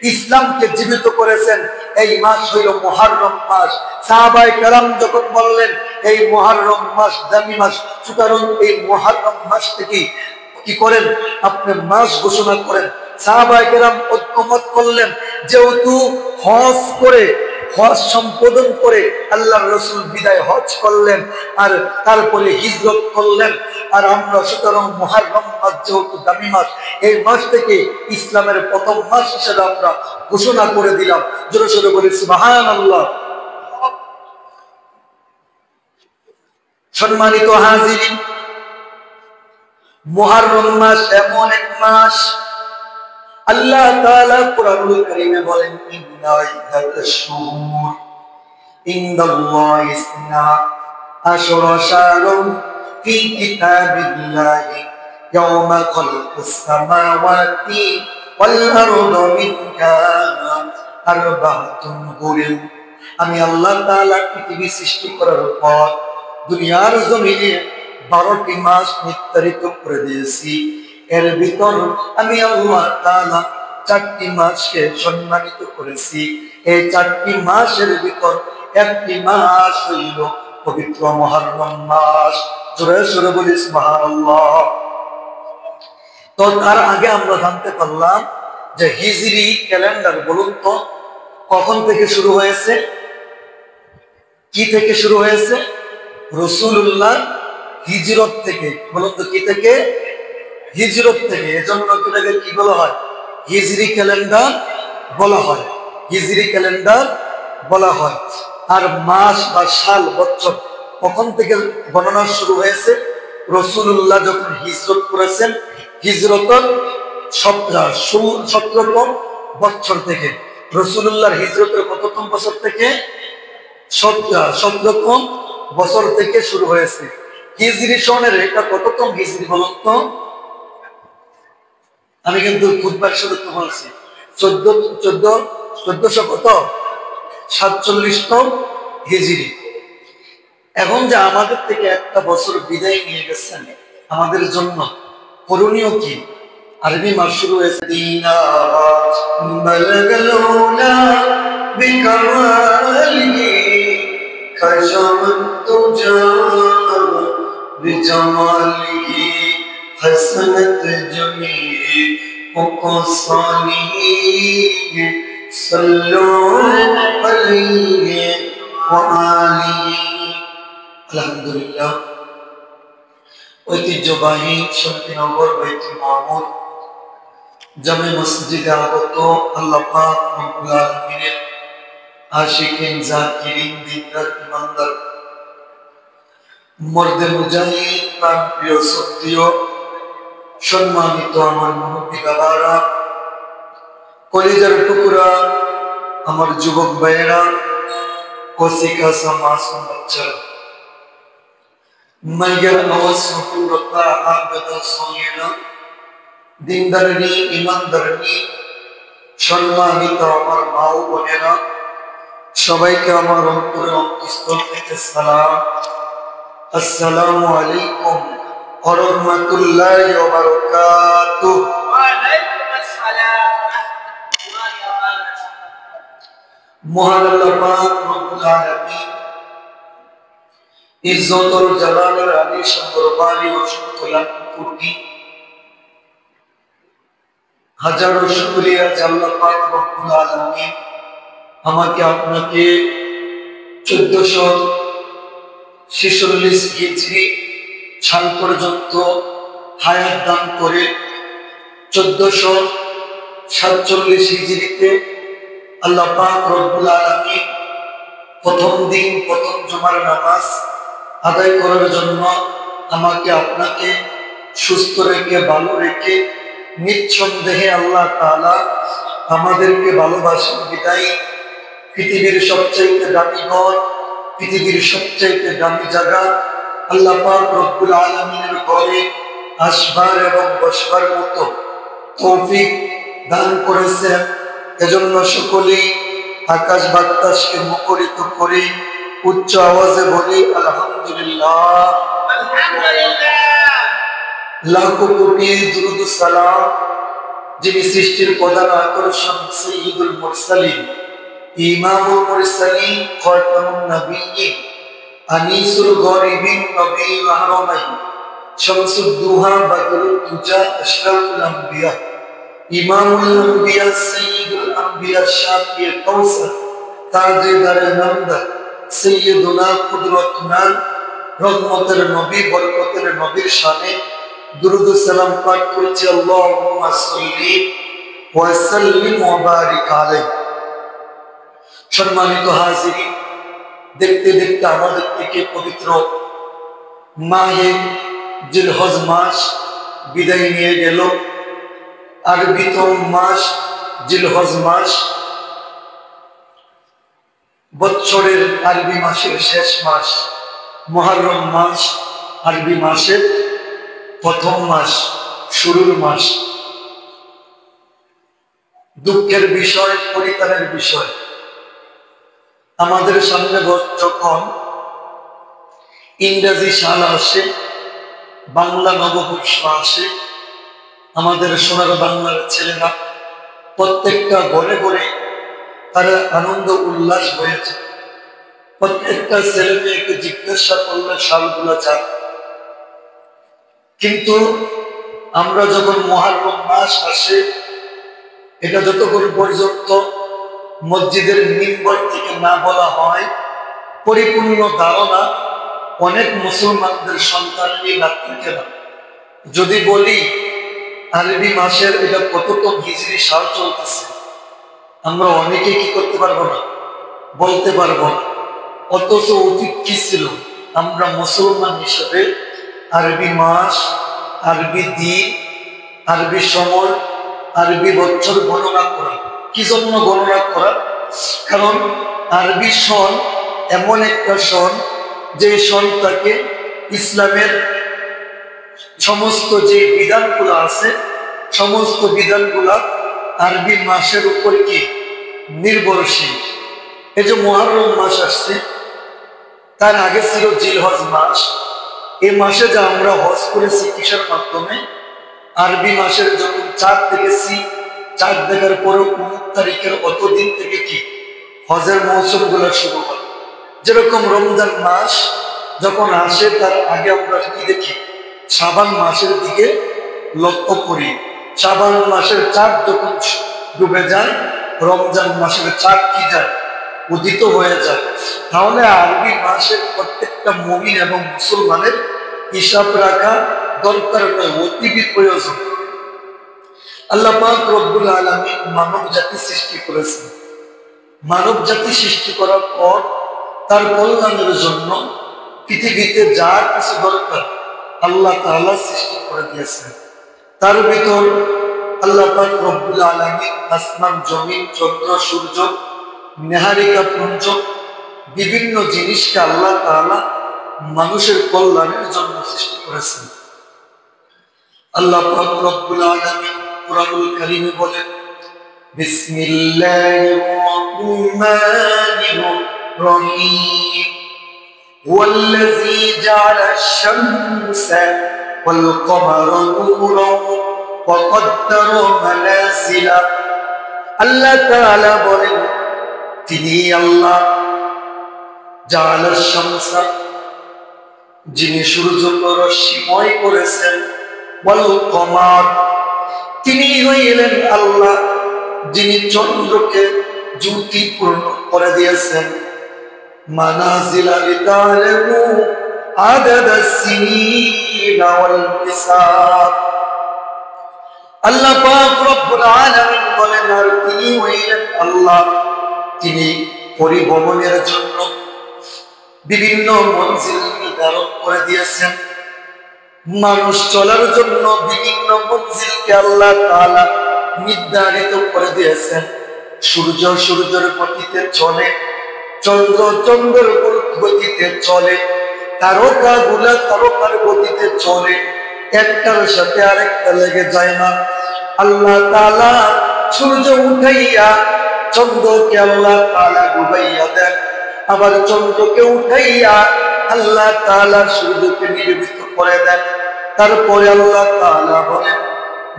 ইসলামকে জীবিত করেছেন। এই মাস হইল মুহররম মাস। সাহাবায়ে কেরাম যখন বললেন এই মুহররম মাস দামি মাস, সুতরাং এই মুহররম মাস থেকে কি করেন আপনি মাস ঘোষণা করেন। সাহাবায়ে কেরাম ঐক্যমত করলেন, যেহেতু হজ করে হজ সম্পাদন করে আল্লাহর রাসূল বিদায় হজ করলেন আর তারপরে হিজরত করলেন, আর আমরা সুতরাং মুহররম মাস যেহেতু দামি মাস, এই মাস থেকে ইসলামের প্রথম মাস হিসেবে আমরা ঘোষণা করে দিলাম। জোরে সোরে বলি সুবহানাল্লাহ। সম্মানিত হাজিরিন, মুহররম মাস এমন এক মাস, আল্লাহ তাআলা কুরআনুল কারীমে বলেন, ইন্না ইদ্দাতাশ-শুহুর ইনদাল্লাহি ইসনা আশরা শাহরান ফি কিতাবিল্লাহি ইয়াওমা খালাকাস সামাওয়াতি ওয়াল আরদা মিনহা আরবা'তুন হুরুম। আমি আল্লাহ তাআলা পৃথিবী সৃষ্টি করার পর দুনিয়ার জমিনে 12টি মাস নির্ধারিত করে দিয়েছি। এর ভিতর আমি আল্লাহ তাআলা 4টি মাসকে সম্মানিত করেছি। এই 4টি মাসের ভিতর একটি মাস হইল পবিত্র মুহররম মাস। জোরে সোরে বলি সুবহানাল্লাহ। তো তার আগে আমরা জানতে পারলাম যে হিজরি ক্যালেন্ডার বলুন তো কখন থেকে শুরু হয়েছে, কি থেকে শুরু হয়েছে? রাসূলুল্লাহ হিজরত থেকে। বলুন তো কি থেকে? হিজরত থেকে। এজন্য এটাকে কি বলা হয়? হিজরি ক্যালেন্ডার বলা হয়। হিজরি ক্যালেন্ডার বলা হয়। আর মাস বা সাল বছর কখন থেকে গণনা শুরু হয়েছে? রাসূলুল্লাহ যখন হিজরত করেছেন, হিজরতের 17তম বছর থেকে। রাসূলুল্লাহর হিজরতের কততম বছর থেকে? 17তম বছর থেকে শুরু হয়েছে। হিজরি সনের এটা কততম হিজরি বলুন তো? আমি কিন্তু খুতবার শুরু তো বলছি 1447তম হিজরি। এখন যে আমাদের থেকে একটা বছর বিদায় নিয়ে গেছেন, আমাদের জন্য করণীয় কি? আরবি মাস শুরু হয়েছে حسنت جميع مقصانيه صلوا عليه وآله। আলহামদুলিল্লাহ। ঐতিহ্যবাহী শান্তিনগর বাইতুল মামুর জামে মসজিদে আগত আল্লাহ পাক রব্বুল আলামিনের আশিকিন জাকিরিন দিনদার ইমানদার মর্দে মুজাহিদ প্রাণপ্রিয় সত্যিও সম্মানিত আমার মুরব্বী বাবারা, কলিজার টুকরা আমার যুবক ভাইয়েরা, কচিকাঁচা মাসুম বাচ্চারা, মাইয়ার আওয়াজ সুরতা আবেদা সোনিয়েরা, দিনদারনি ইমানদারনি সম্মানিত আমার মা ও বোনেরা, সবাইকে আমার অন্তরে অন্তঃস্থল থেকে সালাম। আসসালামু আলাইকুম ওয়া রাহমাতুল্লাহি ওয়া বারাকাতুহু। ওয়া আলাইকুম আসসালাম ওয়া রাহমাতুল্লাহি ওয়া বারাকাতুহু। মহান আল্লাহ পাক রব্বুল আলামিন ইজ্জতুল জালালের আলিশান দরবারে অসংখ্য লাখ কোটি হাজারো শুকরিয়া যে আল্লাহ পাক রব্বুল আলামিন আমাকে আপনাকে 1446 হিজরি সাল পর্যন্ত হায়াত দান করে 1447 হিজরিতে আল্লাহ পাক রব্বুল আলামিন প্রথম দিন প্রথম জুমার নামাজ আদায় করার জন্য আমাকে আপনাকে সুস্থ রেখে ভালো রেখে নিঃসন্দেহে আল্লাহ তাআলা আমাদেরকে ভালোবাসেন বিদায় পৃথিবীর সবচেয়ে দামি ঘর, পৃথিবীর সবচেয়ে দামি জায়গা আল্লাহ পাক রব্বুল আলামিনের ঘরে আসবার এবং বসবার মতো তৌফিক দান করেছেন। এজন্য সকলেই আকাশ বাতাসকে মুখরিত করে উচ্চ আওয়াজে বলি আলহামদুলিল্লাহ। আলহামদুলিল্লাহ। লাখো কোটি দুরূদ সালাম যিনি সৃষ্টির প্রধান আকর্ষণ, সাইয়্যিদুল মুরসালিন, ইমামুল মুরসালিন, খাতামুন নবিয়্যিন, আনিসুল গরিবিন, নবীউল আহরামাইন, শামসুদ দুহা, বদরুদ দুজা, আশরাফুল আম্বিয়া, ইমামুল আম্বিয়া, সাইয়্যিদুল আম্বিয়া, শাফিউল কাউসার, তাজদারে নামদা, সাইয়্যিদুনা কুদরাতুনা, রহমতের নবী, বরকতের নবীর শানে দুরূদ ও সালাম পাঠ করছি। আল্লাহুম্মা সাল্লি ওয়া সাল্লিম ওয়া বারিক আলাইহি। সম্মানিত হাজিরিন, দেখতে দেখতে আমাদের থেকে পবিত্র মাহে জিলহজ মাস বিদায় নিয়ে গেল। আরবিত মাস জিলহজ মাস, বৎসরের আরবি মাসের শেষ মাস। মুহররম মাস আরবি মাসের প্রথম মাস, শুরুর মাস। দুঃখের বিষয়, পরিতাপের বিষয়, আমাদের সামনে যখন ইংরেজি সাল আসে, বাংলা নববর্ষ আসে, আমাদের সোনার বাংলার ছেলেরা প্রত্যেকটা ঘরে ঘরে তারা আনন্দ উল্লাস হয়েছে। প্রত্যেকটা ছেলে মেয়েকে জিজ্ঞাসা করলে সালগুলো যায়। কিন্তু আমরা যখন মুহররম মাস আসে, এটা যতক্ষণ পর্যন্ত মসজিদের মিম্বর থেকে না বলা হয়, পরিপূর্ণ ধারণা অনেক মুসলমানদের সন্তানই রাখতে না। যদি বলি আরবি মাসের এটা কততম হিজরি সাল চলতেছে, আমরা অনেকে কি করতে পারবো না, বলতে পারবো না। অথচ উচিত কি ছিল আমরা মুসলমান হিসেবে আরবি মাস, আরবি দিন, আরবি সময়, আরবি বছর গণনা করা। কি জন্য গণনা করা? কারণ আরবি সন এমন একটা সন, যে সনটাকে ইসলামের সমস্ত যে বিধানগুলো আছে, সমস্ত বিধানগুলা আরবি মাসের উপর কি নির্ভরশীল। এই যে মুহররম মাস আসছে, তার আগে ছিল জিলহজ মাস। এই মাসে যা আমরা হজ করেছি কিসের মাধ্যমে? আরবি মাসের যখন 4 দেখেছি, 4 দেখার পরে 19 তারিখের অতদিন থেকে কি হজের মৌসুম গুলো শুরু হয়। যেরকম রমজান মাস যখন আসে, তার আগে আমরা কি দেখি? শাবান মাসের দিকে লক্ষ্য করি। শাবান মাসের 4 যখন ডুবে যায়, রমজান মাসের 4 কি যায়? উদিত হয়ে যায়। তাহলে আরবি মাসের প্রত্যেকটা মুমিন এবং মুসলমানের হিসাব রাখা দরকার নয়, অতীব প্রয়োজন। আল্লাহ পাক রব্বুল আলামিন মানব জাতি সৃষ্টি করেছেন। মানব জাতি সৃষ্টি করার পর তার কল্যাণের জন্য পৃথিবীতে যা কিছু দরকার আল্লাহ তাআলা সৃষ্টি করে দিয়েছেন। তার ভিতর আল্লাহ পাক রব্বুল আলামিন আসমান, জমিন, চন্দ্র, সূর্য, নেহারিকা পুঞ্জ, বিভিন্ন জিনিসকে আল্লাহ তাআলা মানুষের কল্যাণের জন্য সৃষ্টি করেছেন। আল্লাহ পাক রব্বুল আলামিন কুরআনুল কারীমে বলেন, বিসমিল্লাহির রহমানির রহিম, ওয়াল্লাযী জাআলাশ শামসা ওয়াল কমারা নূরান ওয়া কদ্দারা মানাসিলা। আল্লাহ তাআলা বলেন, তিনি আল্লাহ জাআলাশ শামসা, যিনি সূর্যকে রশ্মিময় করেছেন, ওয়াল কমার, তিনি হইলেন আল্লাহ যিনি চন্দ্রকে জ্যোতিপূর্ণ করে দিয়েছেন, মানাজিলা লিতালামু আদাদাস সিনিনা ওয়াল হিসাব। আল্লাহ পাক রব্বুল আলামিন বলেন, আর তিনি হইলেন আল্লাহ, তিনি পরিভ্রমণের জন্য বিভিন্ন মঞ্জিল নির্ধারণ করে দিয়েছেন। মানুষ চলার জন্য বিভিন্ন মঞ্জিলকে আল্লাহ তাআলা নির্ধারিত করে দিয়েছেন। সূর্য সূর্যের গতিতে চলে, চন্দ্র চন্দ্রের গতিতে চলে, তারকাগুলা তারকার গতিতে চলে, একটার সাথে আরেকটা লেগে যায় না। আল্লাহ তাআলা সূর্য উঠাইয়া চন্দ্রকে আল্লাহ তাআলা ডুবাইয়া দেন, আবার চন্দ্রকে উঠাইয়া আল্লাহ তাআলা সূর্যকে নির্বাপিত করে দেন। তারপরে আল্লাহ তাআলা বলেন,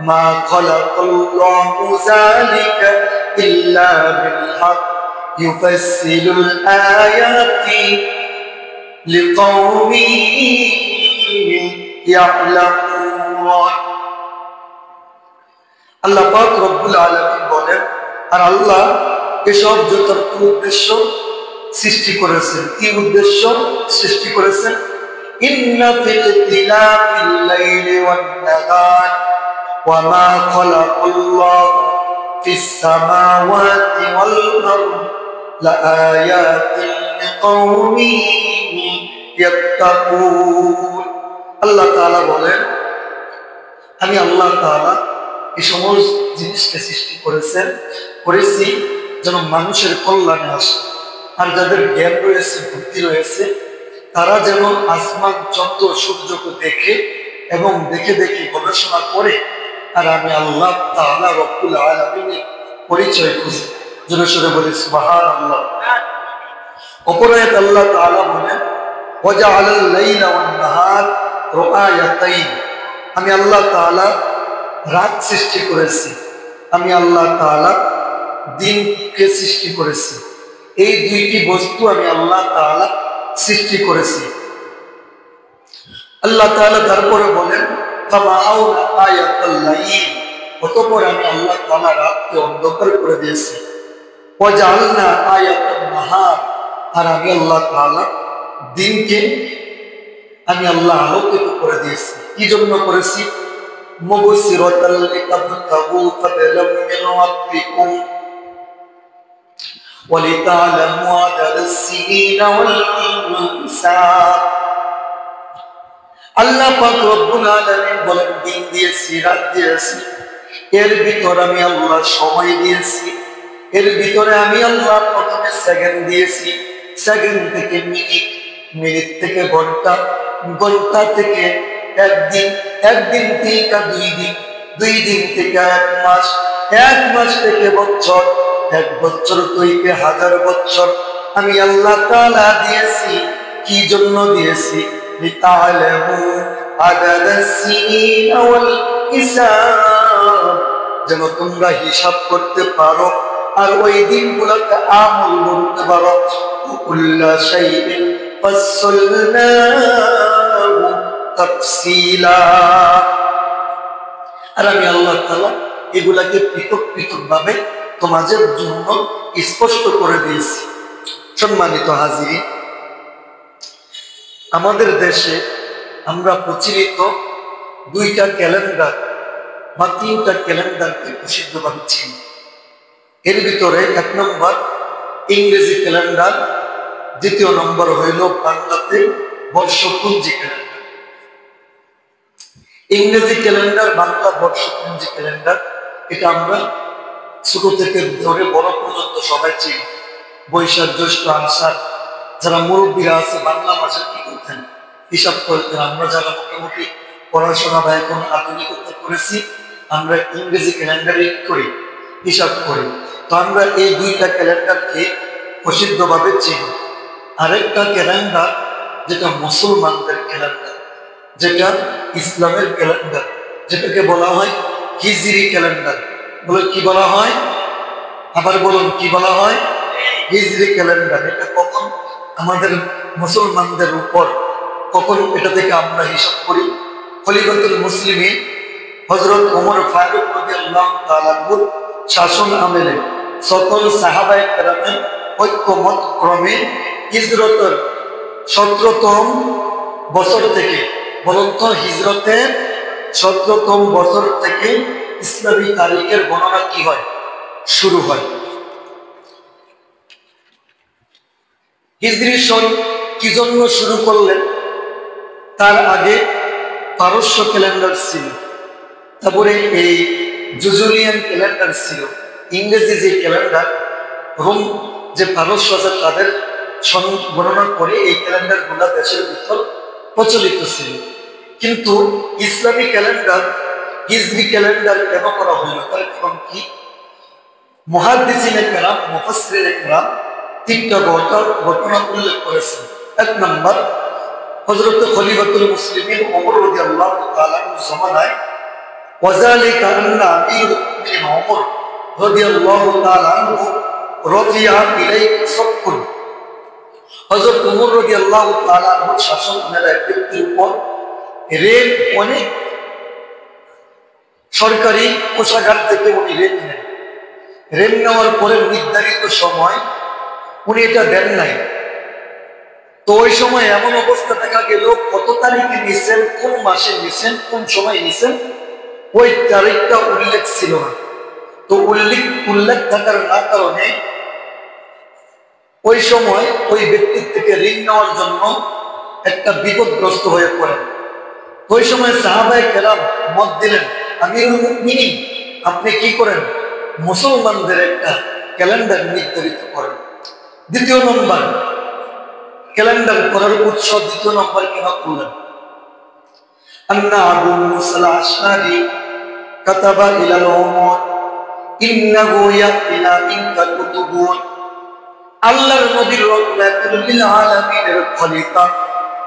মা খালাকাল্লাহু যালিকা ইল্লা বিল হক ইউফাসসিলুল আয়াতি লিকাওমিন ইয়ালামুন। আল্লাহ পাক রব্বুল আলামিন বলেন, আর আল্লাহ এসব যথার্থ উদ্দেশ্য সৃষ্টি করেছেন। কি উদ্দেশ্য সৃষ্টি করেছেন? ইন্না ফিল ইখতিলাফিল লাইলি ওয়ান নাহার ওয়া মা খালাকাল্লাহু ফিস সামাওয়াতি ওয়াল আরদ লাআয়াতিন লিকাওমিন ইয়াত্তাকুন। আল্লাহ তাআলা বলেন, আমি আল্লাহ তাআলা এই সমস্ত জিনিসকে সৃষ্টি করেছি যেন মানুষের কল্যাণে আসে। আর যাদের জ্ঞান রয়েছে, বুদ্ধি রয়েছে, তারা যেন আসমান চন্দ্র সূর্যকে দেখে এবং দেখে দেখে গবেষণা করে আর আমি আল্লাহ তাআলা রব্বুল আলামিনের পরিচয় খুঁজি। জোরে সোরে বলি সুবহানাল্লাহ। অপর আয়াতে আল্লাহ তাআলা বলেন, ওয়াজআলাল লাইলা ওয়ান নাহার রুআয়াতাইন। আমি আল্লাহ তাআলা রাত সৃষ্টি করেছি, আমি আল্লাহ তাআলা দিনকে সৃষ্টি করেছি। এই দুইটি বস্তু আমি আল্লাহ তাআলা সৃষ্টি করেছি। আল্লাহ তাআলা তারপরে বলেন, ফামাআউনা আয়াতাল লাইল। অতঃপর আমি আল্লাহ তাআলা রাতকে অন্ধকার করে দিয়েছি। ওয়াজআলনা আয়াতান নাহার। আর আমি আল্লাহ তাআলা দিনকে আমি আল্লাহ আলোকিত করে দিয়েছি। কি জন্য করেছি? মুবসিরাতাল লিতাবতাগু ফাদলাম মিন রাব্বিকুম ওয়া লিতা'লামু আদাদাস সিনিনা ওয়াল হিসাব। আল্লাহ পাক রব্বুল আলামিন বলেন, দিন দিয়েছি, রাত দিয়েছি, এর ভিতর আমি আল্লাহ সময় দিয়েছি, এর ভিতরে আমি আল্লাহ প্রথমে সেকেন্ড দিয়েছি, সেকেন্ড থেকে মিনিট, মিনিট থেকে ঘন্টা, ঘন্টা থেকে একদিন, একদিন থেকে দুই দিন, দুই দিন থেকে এক মাস, এক মাস থেকে বছর, এক বছর থেকে হাজার বছর আমি আল্লাহ তাআলা দিয়েছি। কি জন্য দিয়েছি? লিতা'লামু আদাদাস সিনিনা ওয়াল হিসাব। যেন তোমরা হিসাব করতে পারো আর ওই দিনগুলোকে আমল করতে পারো। কুল্লা শাইইন ফাসসালনাহু তাফসীলা। আর আমি আল্লাহ তাআলা এগুলাকে পৃথক পৃথক ভাবে তোমাদের জন্য স্পষ্ট করে দিয়েছি। সম্মানিত হাজিরিন, আমাদের দেশে আমরা প্রচলিত দুইটা ক্যালেন্ডার বা তিনটা ক্যালেন্ডারকে প্রসিদ্ধভাবে চিনি। এর ভিতরে এক নম্বর ইংরেজি ক্যালেন্ডার, দ্বিতীয় নম্বর হইল বাংলাতে বর্ষপঞ্জি ক্যালেন্ডার। ইংরেজি ক্যালেন্ডার, বাংলা বর্ষপঞ্জি ক্যালেন্ডার, এটা আমরা ছোট থেকে ধরে বড় পর্যন্ত সবাই চিনি। বৈশাখ, জ্যৈষ্ঠ, আষাঢ়। যারা মুরব্বীরা আছে বাংলা মাসে কি করতেন? হিসাব করতেন। আমরা যারা মোটামুটি পড়াশোনা বা এখন আধুনিকতা করেছি, আমরা ইংরেজি ক্যালেন্ডারে করি, হিসাব করি। তো আমরা এই দুইটা ক্যালেন্ডারকে প্রসিদ্ধভাবে চিনি। আরেকটা ক্যালেন্ডার যেটা মুসলমানদের ক্যালেন্ডার, যেটা ইসলামের ক্যালেন্ডার, যেটাকে বলা হয় হিজরি ক্যালেন্ডার। বলে কি বলা হয়? আবার বলুন, কি বলা হয়? হিজরি ক্যালেন্ডার। এটা কখন আমাদের মুসলমানদের উপর, কখন এটা থেকে আমরা হিসাব করি? খলিফাতুল মুসলিমিন হযরত ওমর ফারুক রাদিয়াল্লাহু তাআলা আনহু শাসন আমলে সকল সাহাবায়ে কেরামের ঐক্যমত ক্রমে হিজরতের 17তম বছর থেকে, বলুন তো, হিজরতের 17তম বছর থেকে ইসলামী তারিখের গণনা কি হয়? শুরু হয়। হিজরি সন কি জন্য শুরু করলেন? তার আগে পারস্য ক্যালেন্ডার ছিল, তারপরে এই জুজুলিয়ান ক্যালেন্ডার ছিল। ইংরেজি যে ক্যালেন্ডার, রোম যে পারস্য আছে তাদের গণনা করে এই ক্যালেন্ডার গুলা দেশের ভিতর প্রচলিত ছিল। কিন্তু ইসলামী ক্যালেন্ডার, হিজরি ক্যালেন্ডার কেন করা হইল? তার কারণ কি? মুহাদ্দিসিনে কেরাম, মুফাসসিরিনে কেরাম তিনটা ঘটনা উল্লেখ করেছেন। এক নম্বর, হযরত খলিফাতুল মুসলিমিন ওমর রাদিয়াল্লাহু তাআলা আনহু জমানায় ওয়াযালিকা আন্না আমিরুল মুমিনিন ওমর রাদিয়াল্লাহু তাআলা আনহু রাদিয়া ইলাইহি সাফকুন। হযরত ওমর রাদিয়াল্লাহু তাআলা আনহু শাসন আমলের এক ব্যক্তির উপর ঋণ অনেক সরকারি কোষাগার থেকে উনি ঋণ নেন। ঋণ নেওয়ার পরে নির্ধারিত সময় উনি এটা দেন নাই। তো ওই সময় এমন অবস্থা দেখা গেল কত তারিখে নিছেন, কোন মাসে নিছেন, কোন সময় নিছেন ওই তারিখটা উল্লেখ ছিল না। তো উল্লেখ থাকার না কারণে ওই সময় ওই ব্যক্তির থেকে ঋণ নেওয়ার জন্য একটা বিপদগ্রস্ত হয়ে পড়েন। ওই সময় সাহাবায়ে কেরাম মত দিলেন, আমিরুল মুমিনিন আপনি কি করেন, মুসলমানদের একটা ক্যালেন্ডার নির্ধারিত করেন। দ্বিতীয় নম্বর ক্যালেন্ডার করার উৎস দ্বিতীয় নম্বর কেন করলেন? আন্না আবু মুসা আল-আশআরী কাতাবা ইলাল উমর ইন্নাহু ইয়াতিনা মিনকা কুতুবুন। আল্লাহর নবীর রাহমাতুল লিল আলামিনের খলিফা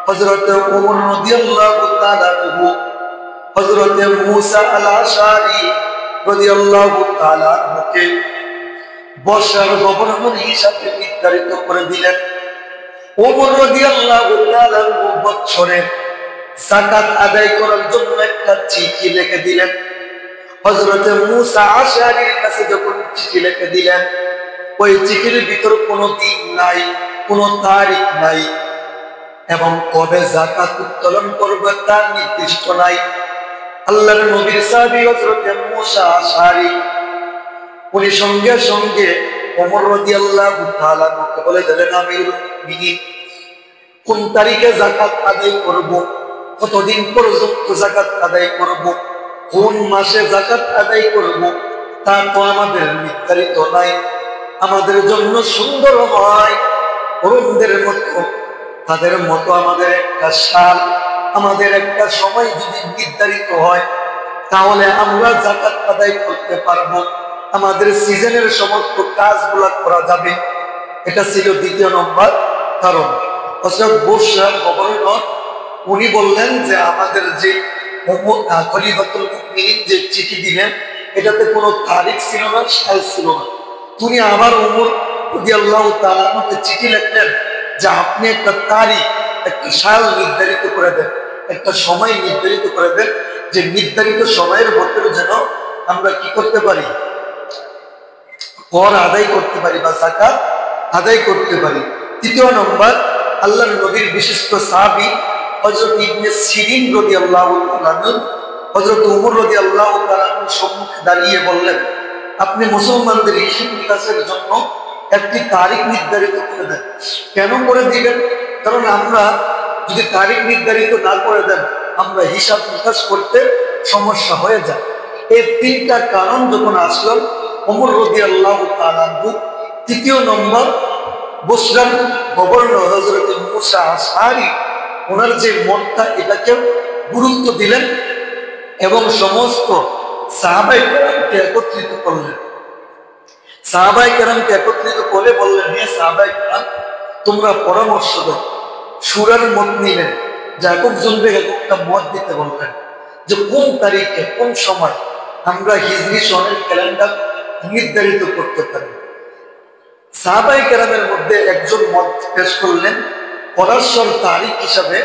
হযরত ওমর রাদিয়াল্লাহু তাআলা আনহু হযরত মুসা আল-আশআরী রাদিয়াল্লাহু তাআলা আনহুকে বর্ষার গভর্নর হিসাবে নির্ধারিত করে দিলেন। ওমর রাদিয়াল্লাহু তাআলা আনহু বছরে যাকাত আদায় করার জন্য একটা চিঠি লিখে দিলেন। হযরত মুসা আশআরীর কাছে যখন চিঠি লিখে দিলেন, ওই চিঠির ভিতর কোনো দিন নাই, কোনো তারিখ নাই এবং কবে যাকাত উত্তোলন করবে তার নির্দিষ্ট নাই। আল্লাহর নবীর সাহাবী হযরত মুসা আশআরী উনি সঙ্গে সঙ্গে ওমর রাদিয়াল্লাহু তাআলা আনহুকে বলে দিলেন, আমিরুল মুমিনিন কোন তারিখে যাকাত আদায় করব, কতদিন পর্যন্ত যাকাত আদায় করব, কোন মাসে যাকাত আদায় করব তা তো আমাদের নির্ধারিত নাই। আমাদের জন্য সুন্দর হয় অরুণদের মতো, তাদের মতো আমাদের একটা সাল, আমাদের একটা সময় যদি নির্ধারিত হয় তাহলে আমরা যাকাত আদায় করতে পারবো, আমাদের সিজনের সমস্ত কাজগুলো করা যাবে। এটা ছিল দ্বিতীয় নম্বর কারণ। হযরত বর্ষার গভর্নর উনি বললেন যে আমাদের যে খলিফাতুল মুমিনিন যে চিঠি দিলেন এটাতে কোনো তারিখ ছিল না, সাল ছিল না। তিনি আবার ওমর রাদিয়াল্লাহু তাআলা আনহুকে চিঠি লিখলেন যে আপনি একটা তারিখ, একটা সাল নির্ধারিত করে দেন, একটা সময় নির্ধারিত করে দেন, যে নির্ধারিত সময়ের ভিতরে যেন আমরা কি করতে পারি, কর আদায় করতে পারি বা যাকাত আদায় করতে পারি। তৃতীয় নম্বর আল্লাহর নবীর বিশিষ্ট সাহাবী হযরত ইবনে সিরিন রাদিয়াল্লাহু তাআলা আনহু হযরত ওমর রাদিয়াল্লাহু তাআলা আনহুর সম্মুখে দাঁড়িয়ে বললেন, আপনি মুসলমানদের হিসাব নিকাশের জন্য একটি তারিখ নির্ধারিত করে দেন। কেন করে দিবেন? কারণ আমরা যদি তারিখ নির্ধারিত না করে দেন আমরা হিসাব নিকাশ করতে সমস্যা হয়ে যায়। এই তিনটা কারণ যখন আসলো ওমর রাদিয়াল্লাহু তাআলা আনহু তৃতীয় নম্বর বসরার গভর্নর হযরত মুসা আশআরী ওনার যে মতটা এটাকে গুরুত্ব দিলেন এবং সমস্ত সাহাবায়ে কেরামকে একত্রিত করলেন। সাহাবায়ে কেরামকে একত্রিত করে বললেন, হে সাহাবায়ে কেরাম তোমরা পরামর্শ দাও। সূরার মত নিলেন, যে একজনকে একটা মত দিতে বললেন যে কোন তারিখে কোন সময় আমরা হিজরি সনের ক্যালেন্ডার নির্ধারিত করতে পারি। সাহাবায়ে কেরামের মধ্যে একজন মত পেশ করলেন, পরাশর তারিখ হিসাবে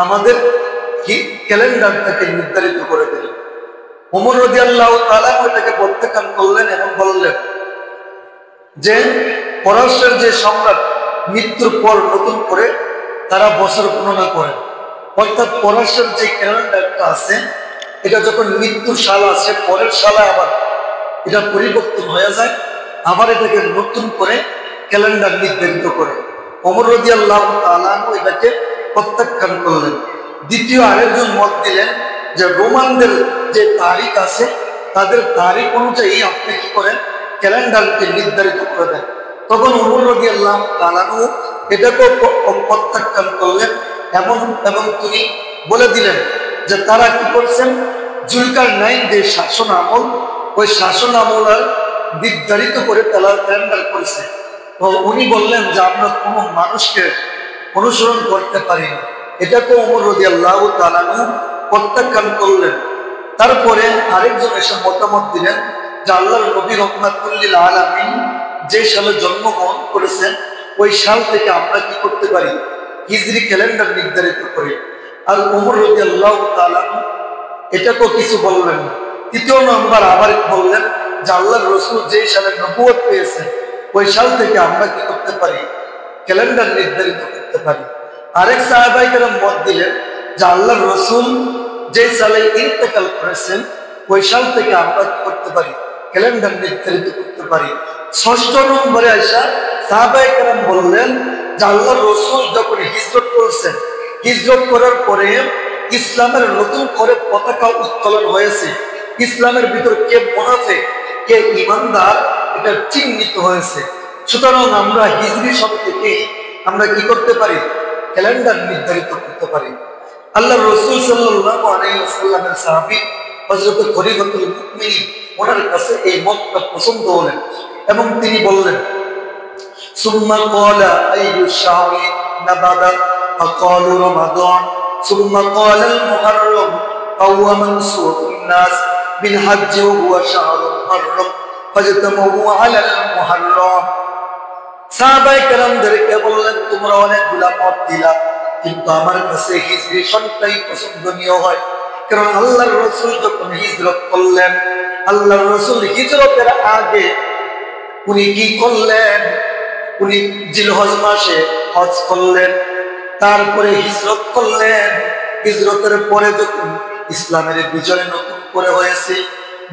আমাদের ক্যালেন্ডারটাকে নির্ধারিত করে দিলেন। ওমর রাদিয়াল্লাহু তাআলা এটাকে প্রত্যাখ্যান করলেন এবং বললেন যে পরাশরের যে সম্রাট মৃত্যুর পর নতুন করে তারা বছর গণনা করেন, অর্থাৎ পরাশরের যে ক্যালেন্ডারটা আছে এটা যখন মৃত্যুর সাল আসে পরের সালে আবার এটা পরিবর্তন হয়ে যায়, আবার এটাকে নতুন করে ক্যালেন্ডার নির্ধারিত করে। ওমর রাদিয়াল্লাহু তাআলা এটাকে প্রত্যাখ্যান করলেন। দ্বিতীয় আরেকজন মত দিলেন যে রোমানদের যে তারিখ আছে তাদের তারিখ অনুযায়ী আপনি কি করেন, ক্যালেন্ডারকে নির্ধারিত করে দেন। তখন ওমর রাদিয়াল্লাহু তাআলা এটাকেও প্রত্যাখ্যান করলেন এবং তিনি বলে দিলেন যে তারা কি করছেন, জুলকারনাইন যে শাসন আমল ওই শাসন আমল নির্ধারিত করে তারা ক্যালেন্ডার করেছে। তো উনি বললেন যে আমরা কোনো মানুষকে অনুসরণ করতে পারি না। এটাকে ওমর রাদিয়াল্লাহু তাআলা প্রত্যাখ্যান করলেন। তারপরে আরেকজন এসে মতামত দিলেন যে আল্লাহর নবী রাহমাতুল লিল আলামিন যে সালে জন্মগ্রহণ করেছেন ওই সাল থেকে আমরা কি করতে পারি, হিজরি ক্যালেন্ডার নির্ধারিত করি। আর ওমর রাদিয়াল্লাহু তাআলা এটাকেও কিছু বললেন না। তৃতীয় নম্বর আবার বললেন যে আল্লাহর রাসূল যে সালে নবুয়ত পেয়েছেন ওই সাল থেকে আমরা কি করতে পারি, ক্যালেন্ডার নির্ধারিত করতে পারি। আরেক সাহাবায়ে কেরাম মত দিলেন যে আল্লাহর রাসূল যে সালে ইন্তেকাল করেছেন ওই সাল থেকে আমরা কি করতে পারি, ক্যালেন্ডার নির্ধারিত করতে পারি। ষষ্ঠ নম্বরে আয়েশা সাহাবায়ে কেরাম বললেন যে আল্লাহর রাসূল যখন হিজরত করেছেন, হিজরত করার পরে ইসলামের নতুন করে পতাকা উত্তোলন হয়েছে। ইসলামের ভিতর কে মুনাফিক কে ঈমানদার এটা চিহ্নিত হয়েছে। সুতরাং আমরা হিজরি সন থেকে আমরা কি করতে পারি, ক্যালেন্ডার নির্ধারিত করতে পারি। আল্লাহর রাসূল সাল্লাল্লাহু আলাইহি ওয়াসাল্লামের সাহাবী হযরত খলিফাতুল মুমিনিন ওনার কাছে এই মতটা পছন্দ হলেন এবং তিনি বললেন সুম্মা ক্বালা আইয়ু শাহরি নাবাদা ফাকালু রমাদান সুম্মা ক্বালা আল মুহররম আওয়া মানসুকুন নাস বিল হজ্জ ওয়া হুয়া শাহরুল মুহররম ফাজতামু আলা আল মুহররম। সাহাবায়ে কেরামদেরকে বললেন তোমরা অনেকগুলা মত দিলা কিন্তু আমার কাছে হিজরি সনটাই পছন্দনীয় হয়, কারণ আল্লাহর রাসূল যখন হিজরত করলেন, আল্লাহর রাসূল হিজরতের আগে উনি কি করলেন, উনি জিলহজ মাসে হজ করলেন, তারপরে হিজরত করলেন। হিজরতের পরে যখন ইসলামের বিজয় নতুন করে হয়েছে,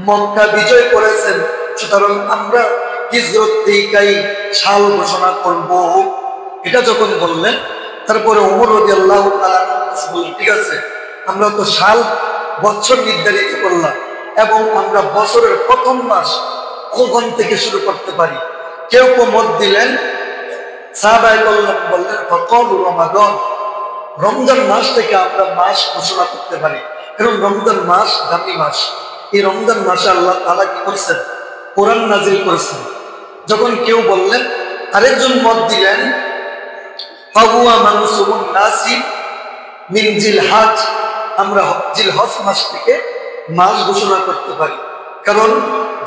মক্কা বিজয় করেছেন, সুতরাং আমরা হিজরত থেকেই সাল ঘোষণা করব। এটা যখন বললেন তারপরে ওমর রাদিয়াল্লাহু তাআলা বললেন ঠিক আছে আমরা তো সাল বছর নির্ধারিত করলাম এবং আমরা বছরের প্রথম মাস কখন থেকে শুরু করতে পারি। কেউ কেউ মত দিলেন সাহাবায়ে কেরাম বললেন ফাকালু রমাদান, রমজান মাস থেকে আমরা মাস ঘোষণা করতে পারি, কারণ রমজান মাস দামি মাস। এই রমজান মাসে আল্লাহ তাআলা কি করেছেন, কোরআন নাজিল করেছেন। যখন কেউ বললেন আরেকজন মত দিলেন ফাহুয়া মানসুকুন নাসি মিন জিলহজ, আমরা জিলহজ মাস থেকে মাস ঘোষণা করতে পারি, কারণ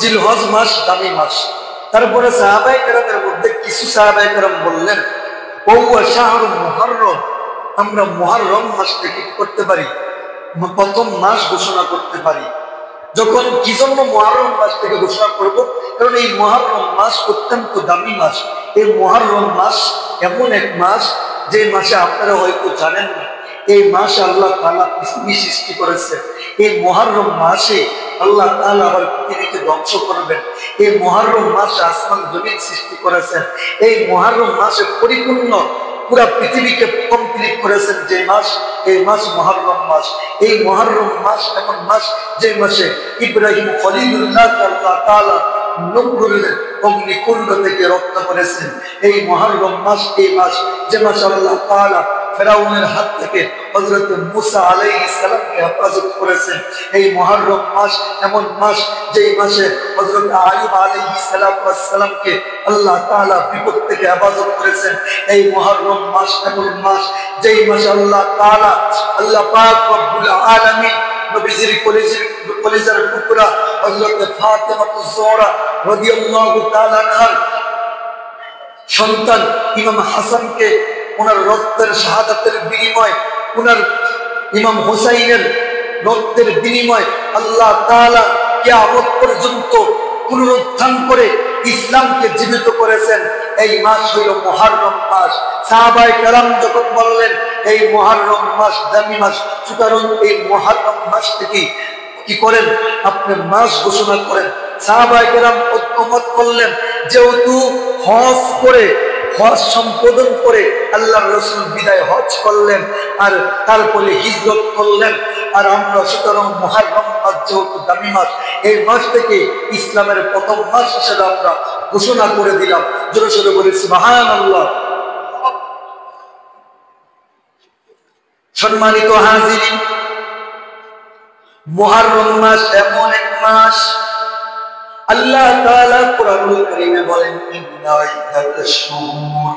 জিলহজ মাস দামি মাস। তারপরে সাহাবায়ে কেরামের মধ্যে কিছু সাহাবায়ে কেরাম বললেন ওয়া শাহরুল মুহররম, আমরা মুহররম মাস থেকে কি করতে পারি, প্রথম মাস ঘোষণা করতে পারি। যখন কি জন্য মুহররম মাস থেকে ঘোষণা করব, কারণ এই মুহররম মাস অত্যন্ত দামি মাস। এই মুহররম মাস এমন এক মাস যে মাসে আপনারা হয়তো জানেন না, এই মাসে আল্লাহ তাআলা পৃথিবী সৃষ্টি করেছেন। এই মুহররম মাসে আল্লাহ তাআলা আবার পৃথিবীকে ধ্বংস করবেন। এই মুহররম মাসে আসমান জমিন সৃষ্টি করেছেন। এই মুহররম মাসে পরিপূর্ণ পুরা পৃথিবীকে কমপ্লিট করেছেন যে মাস, এই মাস মুহররম মাস। এই মুহররম মাস এমন মাস যে মাসে ইব্রাহিম খলিলুল্লাহ আল্লাহ তাআলা নমরুদের অগ্নিকুণ্ড থেকে রক্ষা করেছেন। এই মুহররম মাস এই মাস যে মাস আল্লাহ তাআলা ফেরাউনের হাত থেকে হযরত মুসা আলাইহিস সালামকে হেফাজত করেছেন। এই মুহররম মাস এমন মাস যেই মাসে হযরত আইয়ুব আলাইহিস সালামকে আল্লাহ তাআলা বিপদ থেকে হেফাজত করেছেন। এই মুহররম মাস এমন মাস যেই মাসে আল্লাহ তাআলা আল্লাহ পাক রব্বুল আলামিন নবীজির কলিজার টুকরা হযরত ফাতেমাতুজ জোহরা রাদিয়াল্লাহু তাআলা আনহা সন্তান ইমাম হাসানকে ওনার রক্তের শাহাদাতের বিনিময়, ওনার ইমাম হুসাইনের রক্তের বিনিময় আল্লাহ তাআলা কিয়ামত পর্যন্ত পুনরুত্থান করে ইসলামকে জীবিত করেছেন। এই মাস হইল মুহররম মাস। সাহাবায়ে কেরাম যখন বললেন এই মুহররম মাস দামি মাস, সুতরাং এই মুহররম মাস থেকে কি করেন, আপনি মাস ঘোষণা করেন। সাহাবায়ে কেরাম ঐক্যমত করলেন যেহেতু হজ করে, হজ সম্পাদন করে আল্লাহর রাসূল বিদায় হজ করলেন আর তারপরে হিজরত করলেন, আর আমরা সুতরাং মুহররম মাস যেহেতু দামি মাস, এই মাস থেকে ইসলামের প্রথম মাস হিসেবে আমরা ঘোষণা করে দিলাম। জোরে সোরে বলি সুবহানাল্লাহ। সম্মানিত হাজিরিন, মুহররম মাস এমন এক মাস আল্লাহ তাআলা কোরআনুল কারীমে বলেন ইন্না ইদ্দাতাশ-শুহুর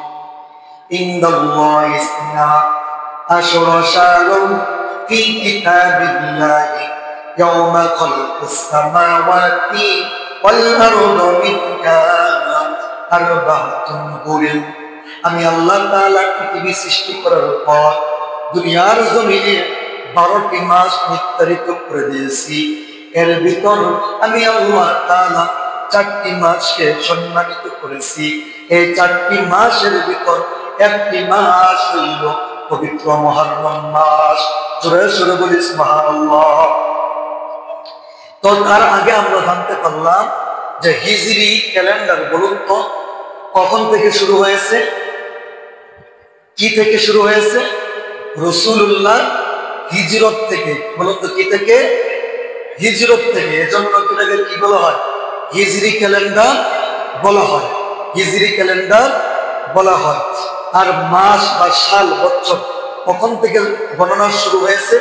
ইনদাল্লাহি ইসনা আশরা শাহরান ফি কিতাবিল্লাহি ইয়াউমা খালাকাস সামাওয়াতি ওয়াল আরদা মিনহা আরবাতুন হুরুম। আমি আল্লাহ তাআলা পৃথিবী সৃষ্টি করার পর দুনিয়ার জমিনে 12টি মাস নির্ধারিত করে দিয়েছি। এর ভিতর আমি আল্লাহ তাআলা 4টি মাসকে সম্মানিত করেছি। এই 4টি মাসের ভিতর একটি মাস হইল পবিত্র মুহররম মাস। জোরে জোরে বলি সুবহানাল্লাহ। তো তার আগে আমরা জানতে পারলাম যে হিজরি ক্যালেন্ডার বলুন তো কখন থেকে শুরু হয়েছে, কি থেকে শুরু হয়েছে? রাসূলুল্লাহ হিজরত থেকে। বলুন তো কি থেকে? হিজরত থেকে। এজন্য এটাকে কি বলা হয়? হিজরি ক্যালেন্ডার বলা হয়। হিজরি ক্যালেন্ডার বলা হয়। আর মাস বা সাল বছর কখন থেকে গণনা শুরু হয়েছে?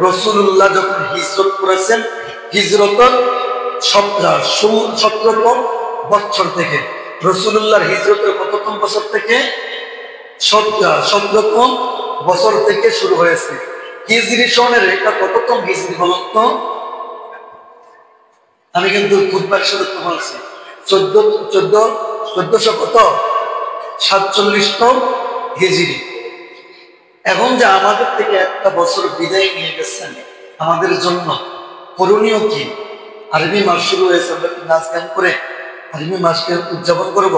রাসূলুল্লাহ যখন হিজরত করেছেন হিজরতের 17তম বছর থেকে। রাসূলুল্লাহর হিজরতের কততম বছর থেকে? 17তম বছর থেকে শুরু হয়েছে। হিজরি সনের এটা কততম হিজরি বলুন তো? আমি কিন্তু খুতবার শুরু বলছি 1447তম হিজরি। এখন যে আমাদের থেকে একটা বছর বিদায় নিয়ে গেছেন, আমাদের জন্য করণীয় কি? আরবি মাস শুরু হয়েছে, আমরা কি নাচ গান করে আরবি মাসকে উদযাপন করব?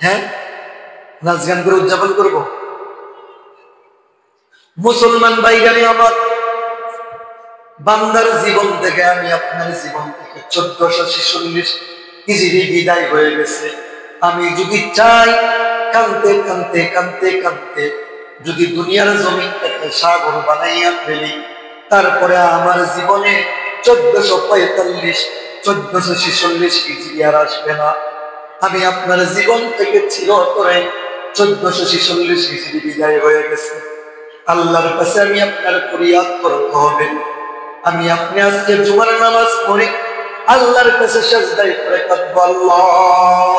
হ্যাঁ, নাচ গান করে উদযাপন করব? মুসলমান ভাইগানি আমার, বান্দার জীবন থেকে আমি আপনার জীবন থেকে 1446 হিজরি বিদায় হয়ে গেছে। আমি যদি চাই কানতে কানতে কানতে কানতে যদি দুনিয়ার জমিন থেকে সাগর বানাইয়া ফেলি, তারপরে আমার জীবনে 1446 হিজরি আর আসবে না। আমি আপনার জীবন থেকে চিরতরে 1446 হিজরি বিদায় হয়ে গেছে। আল্লাহর কাছে আমি আপনার ফরিয়াদ করতে হবে, আমি আপনি আজকে জুমার নামাজ পড়ে আল্লাহর কাছে সাজদায় করে কাঁদবো, আল্লাহ